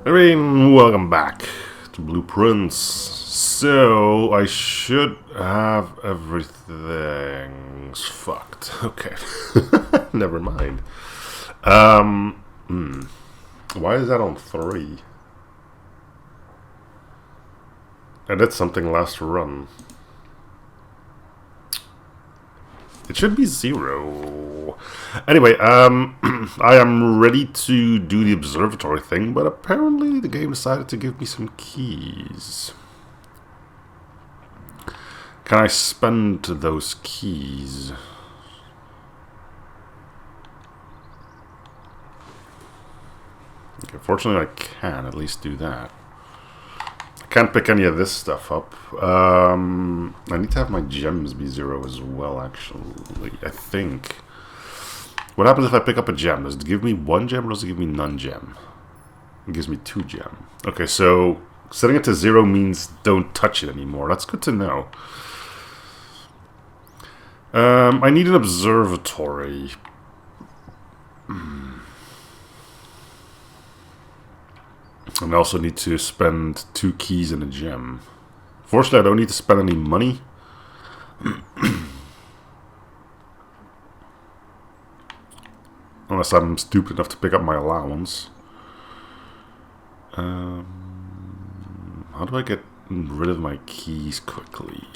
I mean, welcome back to Blueprince. So, I should have everything. It's fucked. Okay. Never mind. Why is that on 3? I did something last run. It should be 0. Anyway, I am ready to do the observatory thing, but apparently the game decided to give me some keys. Can I spend those keys? Okay, fortunately I can at least do that. I can't pick any of this stuff up. I need to have my gems be 0 as well, actually, I think. What happens if I pick up a gem? Does it give me 1 gem or does it give me none gem? It gives me 2 gem. Okay, so setting it to 0 means don't touch it anymore. That's good to know. I need an observatory. And I also need to spend 2 keys and a gem. Fortunately, I don't need to spend any money. Unless I'm stupid enough to pick up my allowance. How do I get rid of my keys quickly?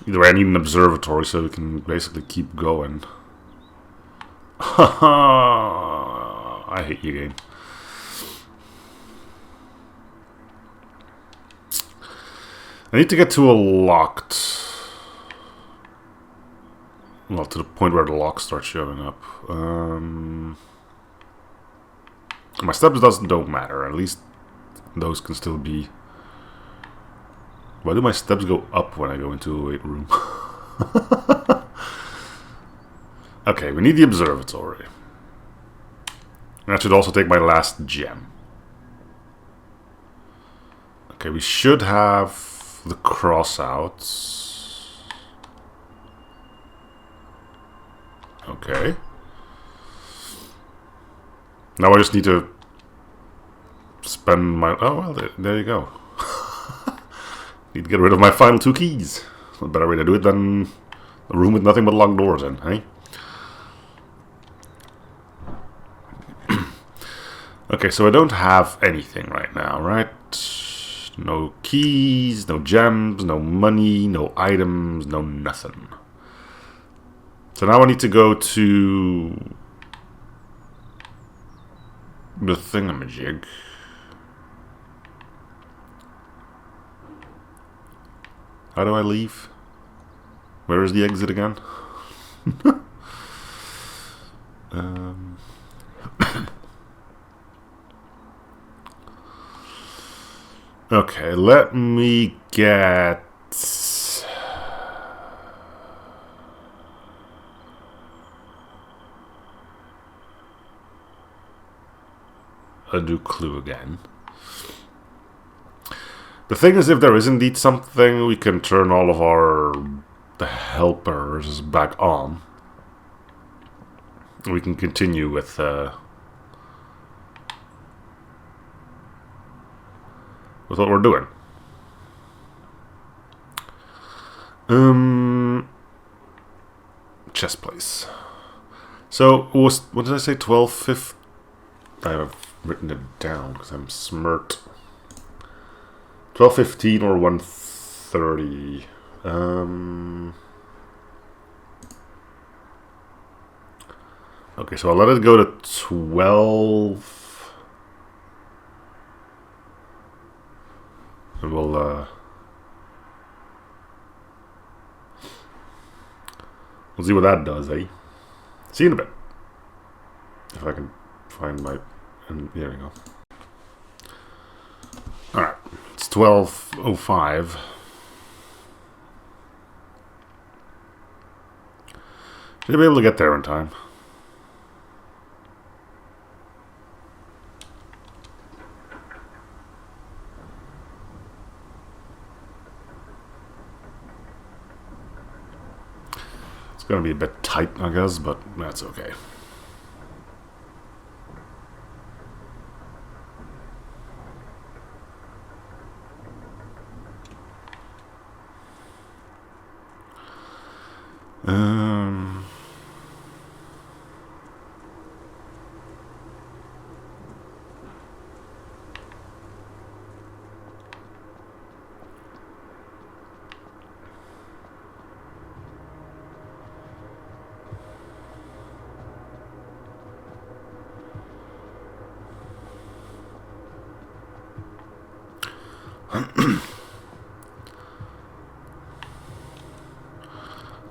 Either way, I need an observatory so we can basically keep going. I hate you, game. I need to get to a locked... Well, to the point where the locks start showing up. My steps don't matter. At least those can still be... Why do my steps go up when I go into a weight room? Okay, we need the observatory. That should also take my last gem. Okay, we should have the crossouts. Okay. Now I just need to spend my... Oh, well, there you go. Need to get rid of my final 2 keys. A better way to do it than a room with nothing but locked doors in, eh? Okay, so I don't have anything right now, right? No keys, no gems, no money, no items, no nothing. So now I need to go to the thingamajig. How do I leave? Where is the exit again? Okay, let me get... a new clue again. The thing is, if there is indeed something, we can turn all of the helpers back on. We can continue with what we're doing. Chess place. So, what did I say? 12:50? I have written it down because I'm smart. 12:15 or 1:30. Okay, so I'll let it go to 12. And we'll see what that does, eh? See you in a bit. If I can find my... And there we go. Alright, it's 12:05. Should I be able to get there in time? It's gonna be a bit tight, I guess, but that's okay.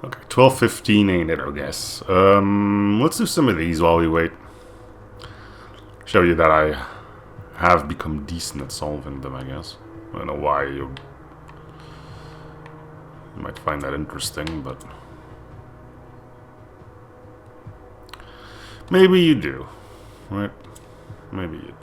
Okay, 12:15 ain't it, I guess. Let's do some of these while we wait. Show you that I have become decent at solving them, I guess. I don't know why you might find that interesting, but maybe you do, right? Maybe you do.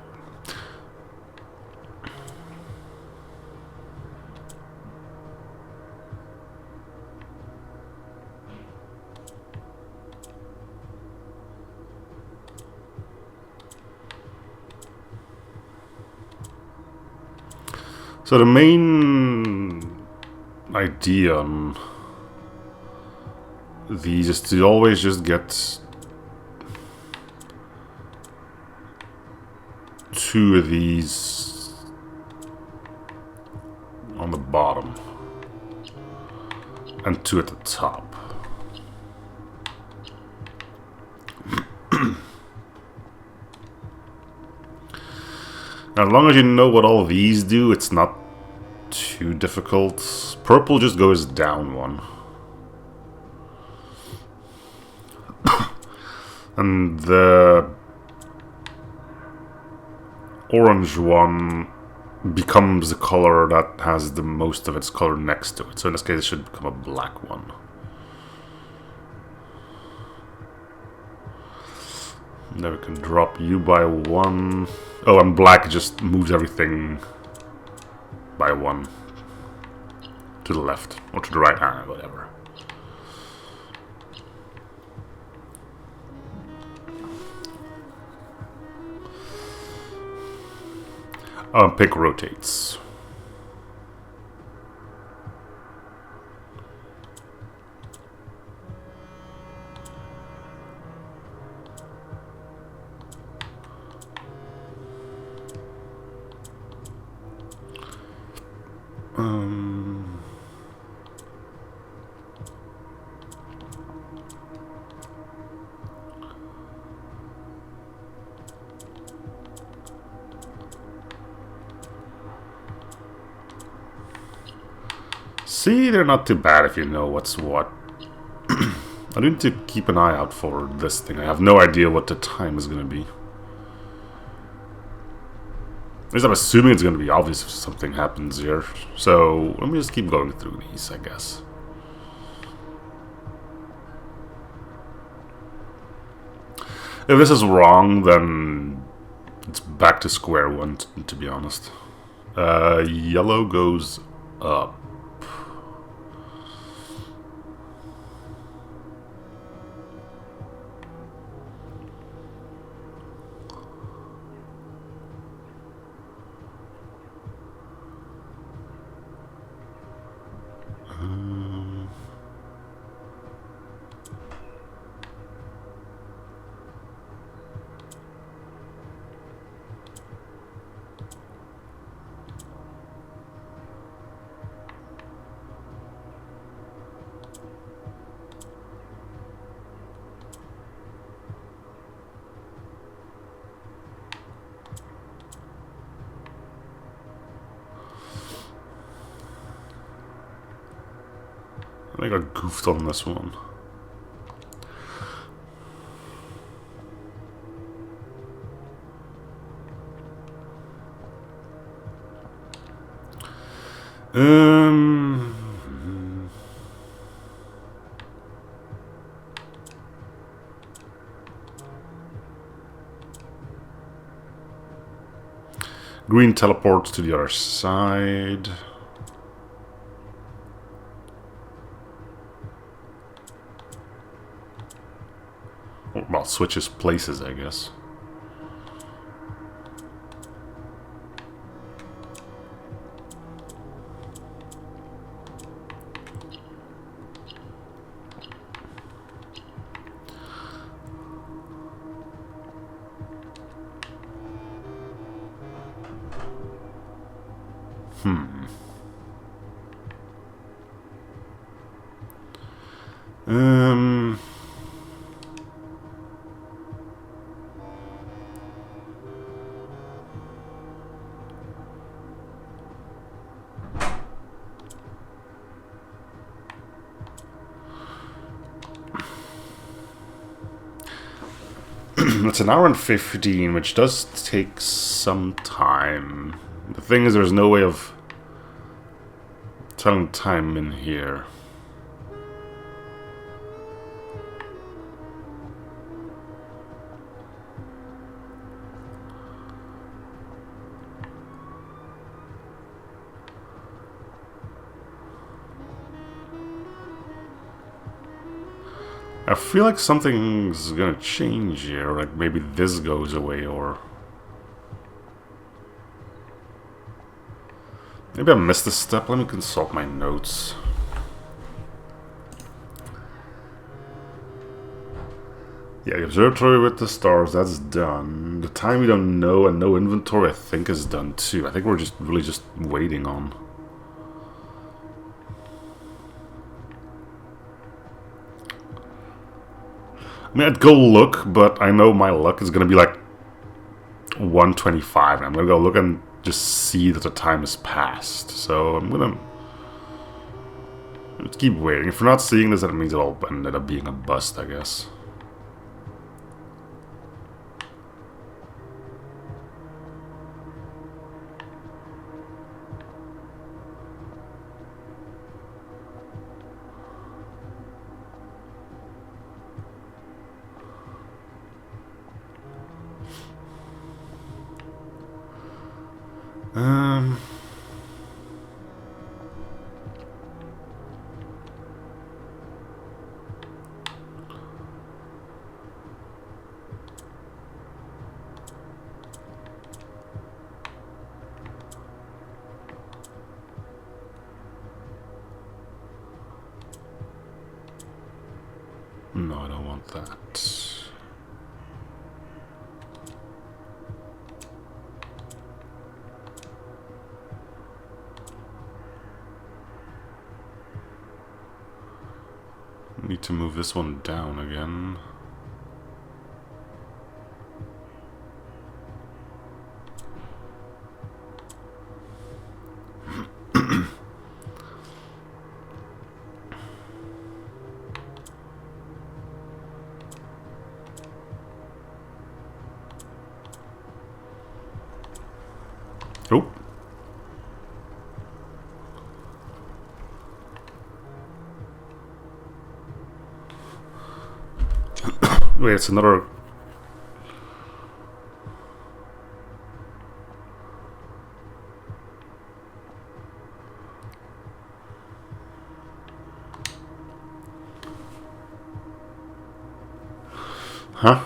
So the main idea on these is to always just get 2 of these on the bottom and 2 at the top. Now, as long as you know what all these do, it's not too difficult. Purple just goes down 1. And the orange one becomes the color that has the most of its color next to it. So in this case, it should become a black one. Then we can drop you by 1. Oh, and black just moves everything by 1 to the left or to the right, whatever. Pink rotates. See, they're not too bad if you know what's what. I need to keep an eye out for this thing. I have no idea what the time is going to be. At least I'm assuming it's going to be obvious if something happens here. So, let me just keep going through these, I guess. If this is wrong, then it's back to square one, to be honest. Yellow goes up. I think I goofed on this one. Green teleports to the other side. well, switches places, I guess. Um... It's an hour and 15, which does take some time. The thing is, there's no way of telling time in here. I feel like something's gonna change here, like maybe this goes away, or... Maybe I missed a step. Let me consult my notes. Yeah, the observatory with the stars, that's done. The time we don't know and no inventory, I think, is done too. I think we're just really just waiting on. I mean, I'd go look, but I know my luck is going to be like 125. And I'm going to go look and just see that the time has passed. So I'm going to keep waiting. If we're not seeing this, that means it'll end up being a bust, I guess. No, I don't want that. Need to move this one down again. Oh. Wait, it's another... Huh?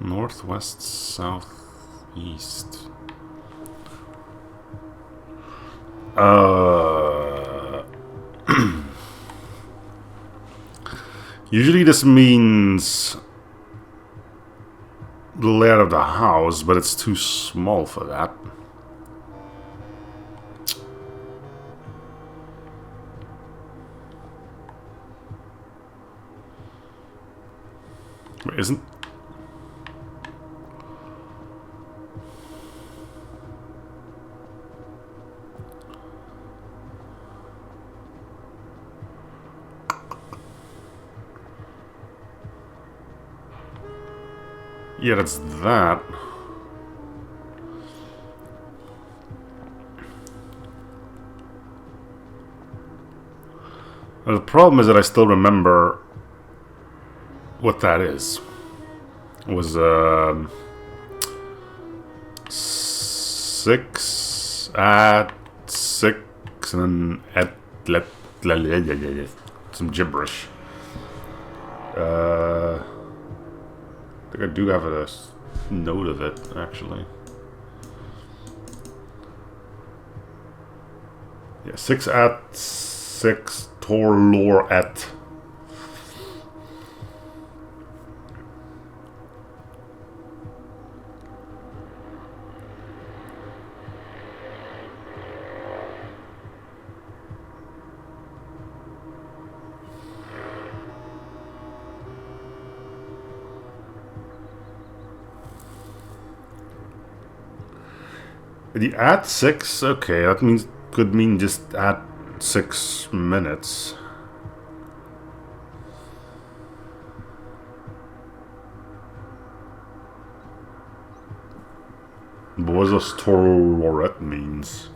Northwest, southeast. Usually this means the layout of the house, but it's too small for that. Wait, isn't... Yeah, that's that. The problem is that I still remember what that is. It was 6 at 6 and then at let some gibberish. I think I do have a note of it, actually. Yeah, 6 at 6 tor lore at. The at 6, okay, that means could mean just at 6 minutes. But what does Tororet means?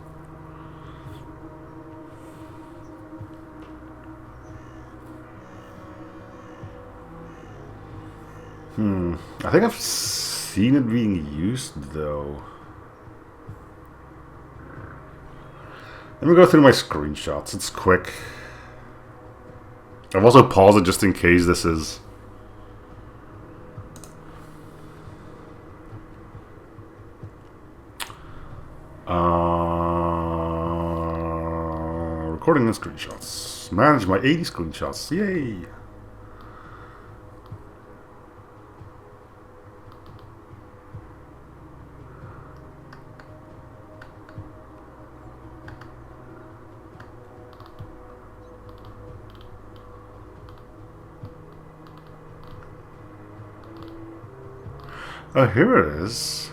I think I've seen it being used though. Let me go through my screenshots. It's quick. I've also paused it just in case this is... recording and screenshots. Manage my 80 screenshots. Yay! Oh, here it is.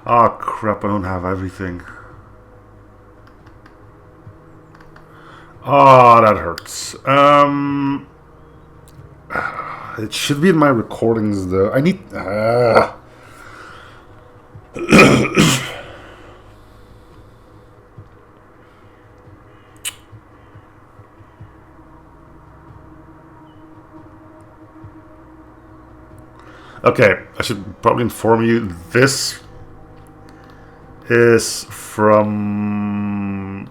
Ah, oh, crap, I don't have everything. Oh, that hurts. It should be in my recordings, though. I need... Okay, I should probably inform you, this is from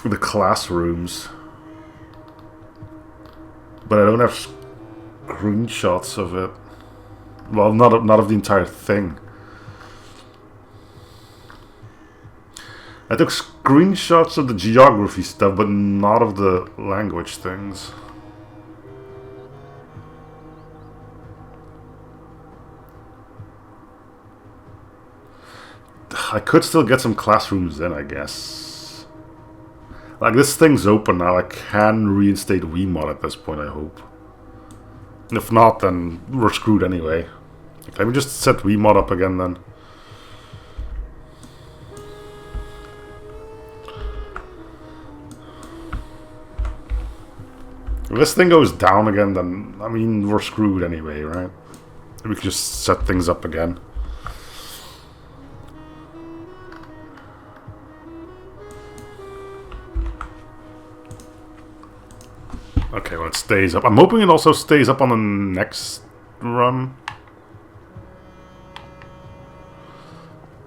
the classrooms, but I don't have screenshots of it. Well, not of the entire thing. I took screenshots of the geography stuff, but not of the language things. I could still get some classrooms in, I guess. Like, this thing's open now. I can reinstate Wiimod at this point, I hope. If not, then we're screwed anyway. Let me just set Wiimod up again, then. If this thing goes down again, then, I mean, we're screwed anyway, right? We can just set things up again. Okay, well, it stays up. I'm hoping it also stays up on the next run.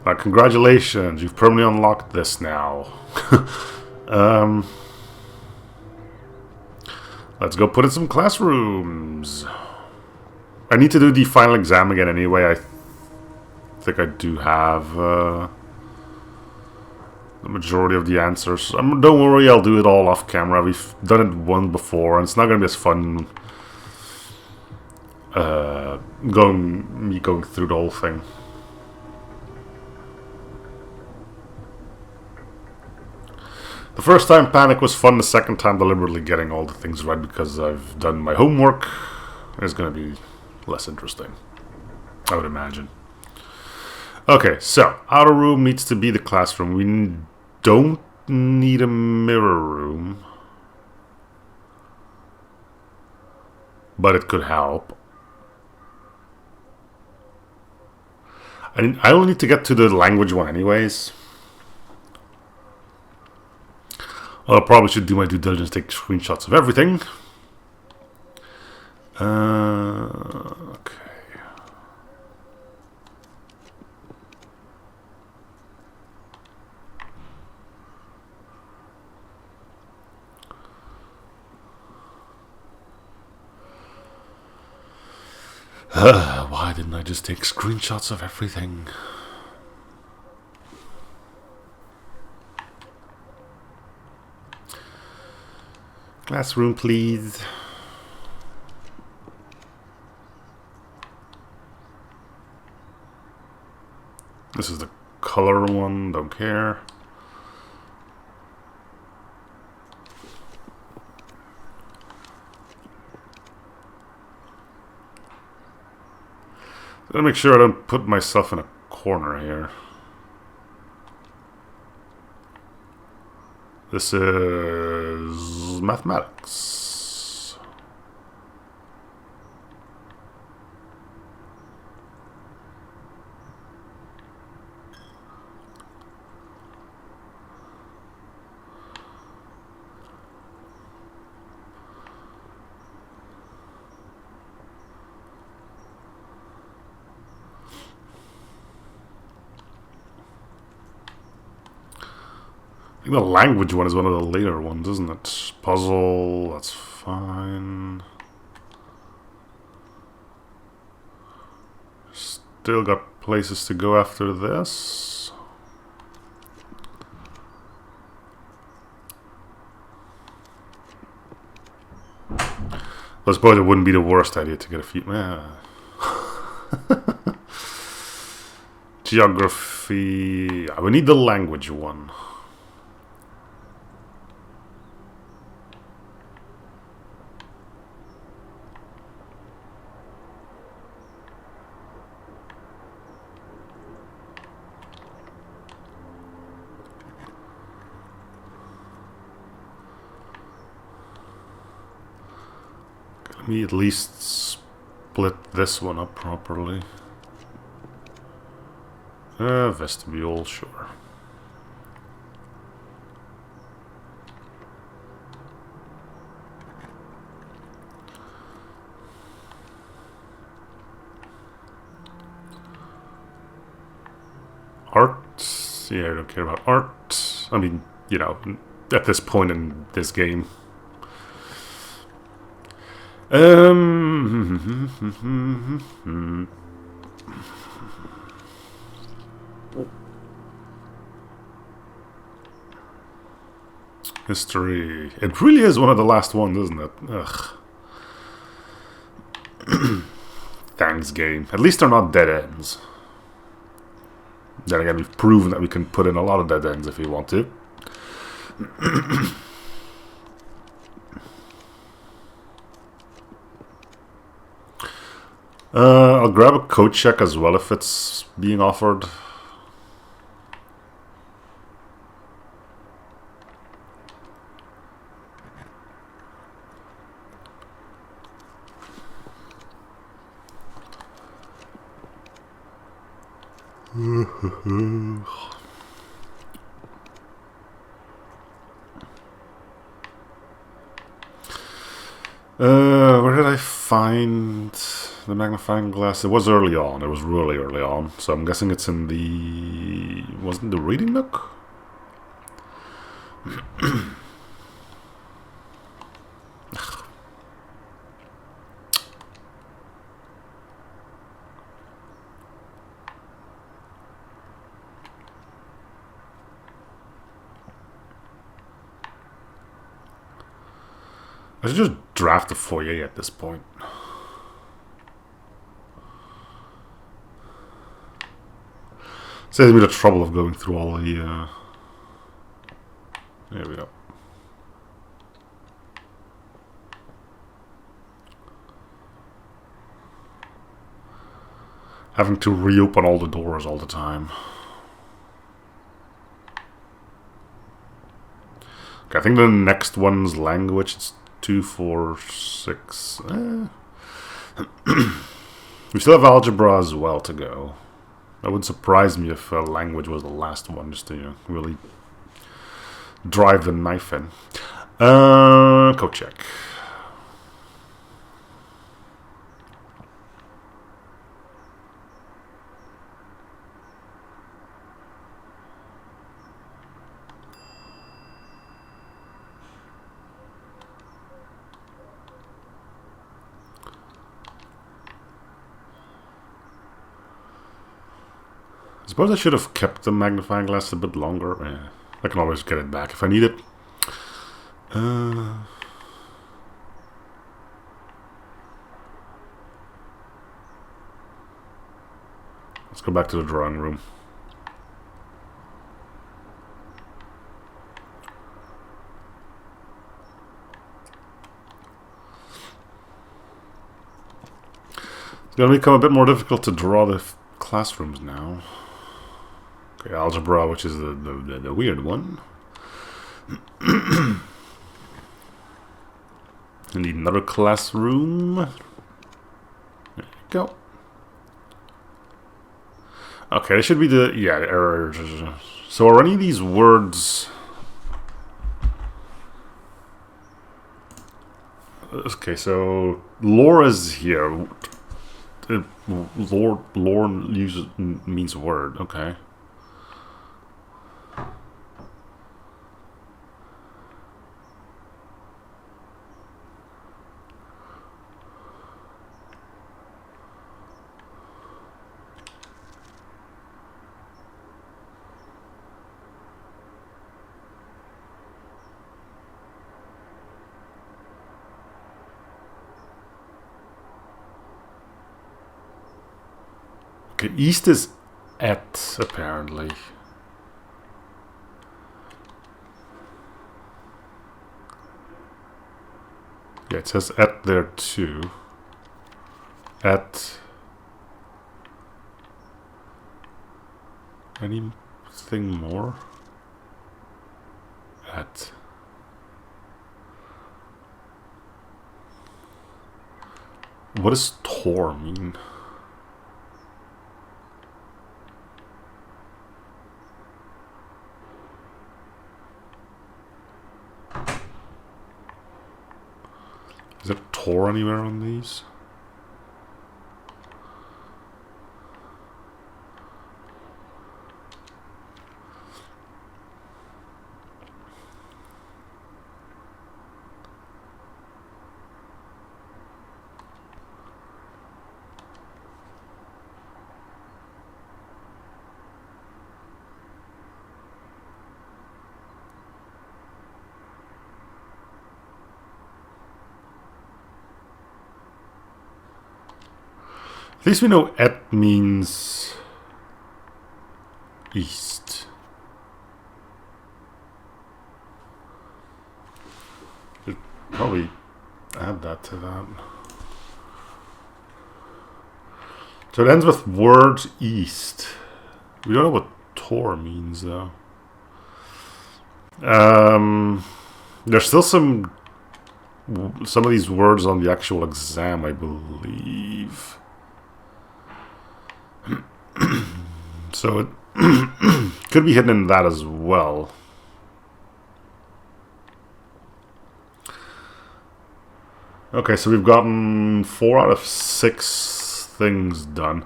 Congratulations, you've permanently unlocked this now. Let's go put in some classrooms. I need to do the final exam again anyway. I think I do have the majority of the answers. Don't worry, I'll do it all off camera. We've done it once before, and it's not going to be as fun going through the whole thing. The first time Panic was fun, the second time deliberately getting all the things right because I've done my homework is going to be less interesting, I would imagine. Okay, so outer room needs to be the classroom. We don't need a mirror room, but it could help. I only need to get to the language one anyways. Well, I probably should do my due diligence, take screenshots of everything. Okay. Why didn't I just take screenshots of everything? Classroom, please. This is the color one, don't care. Gotta make sure I don't put myself in a corner here. This is mathematics. I think the language one is one of the later ones, isn't it? Puzzle, that's fine. Still got places to go after this. I suppose it wouldn't be the worst idea to get a few... Geography... we need the language one. Let me at least split this one up properly. Vestibule, sure. Art? Yeah, I don't care about art. I mean, you know, at this point in this game. History. It really is one of the last ones, isn't it? Ugh. Thanks, game. At least they're not dead ends. Then again, we've proven that we can put in a lot of dead ends if we want to. I'll grab a code check as well if it's being offered. Where did I find the magnifying glass? It was early on. It was really early on. So I'm guessing it's in the... wasn't the reading nook? I should just draft the foyer at this point. Saves me the trouble of going through all the... There we go. Having to reopen all the doors all the time. Okay, I think the next one's language. It's 2, 4, 6. We still have algebra as well to go. That would surprise me if language was the last one, just to, you know, really drive the knife in. Code check. suppose I should have kept the magnifying glass a bit longer. Yeah, I can always get it back if I need it. Let's go back to the drawing room. It's going to become a bit more difficult to draw the classrooms now. Okay, algebra, which is the weird one. I need another classroom. There you go. Okay, this should be the... yeah, errors. So are any of these words... okay, so lore is here. Lore means word, okay. Okay, east is at, apparently. Yeah, it says at there too. At. Anything more? At. What does Tor mean? Is there Tor anywhere on these? At least we know et means east. Should probably add that to that. So it ends with word east. We don't know what Tor means though. There's still some of these words on the actual exam, I believe. So it could be hidden in that as well. Okay, so we've gotten 4 out of 6 things done.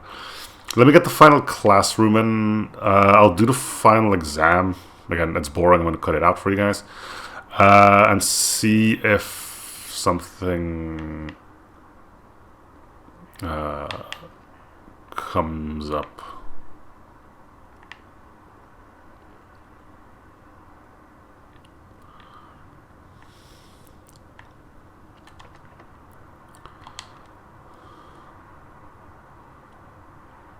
Let me get the final classroom in. I'll do the final exam. Again, it's boring. I'm going to cut it out for you guys. And see if something comes up.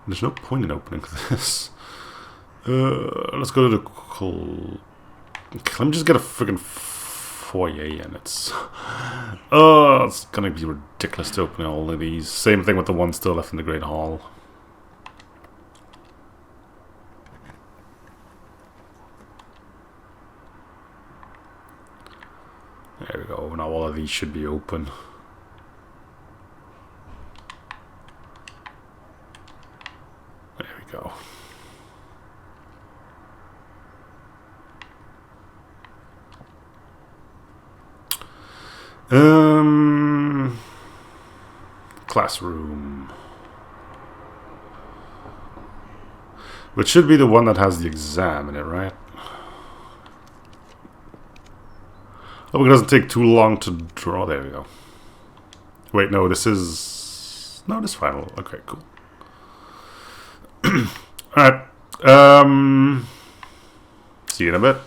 There's no point in opening this. Let's go to the cool. Let me just get a friggin' foyer and it's... oh, it's gonna be ridiculous to open all of these. Same thing with the one still left in the Great Hall. There we go. Now all of these should be open. There we go. Classroom. Which should be the one that has the exam in it, right? Oh, it doesn't take too long to draw. There we go. Wait, no, this is... no, this final. Okay, cool. Alright. See you in a bit.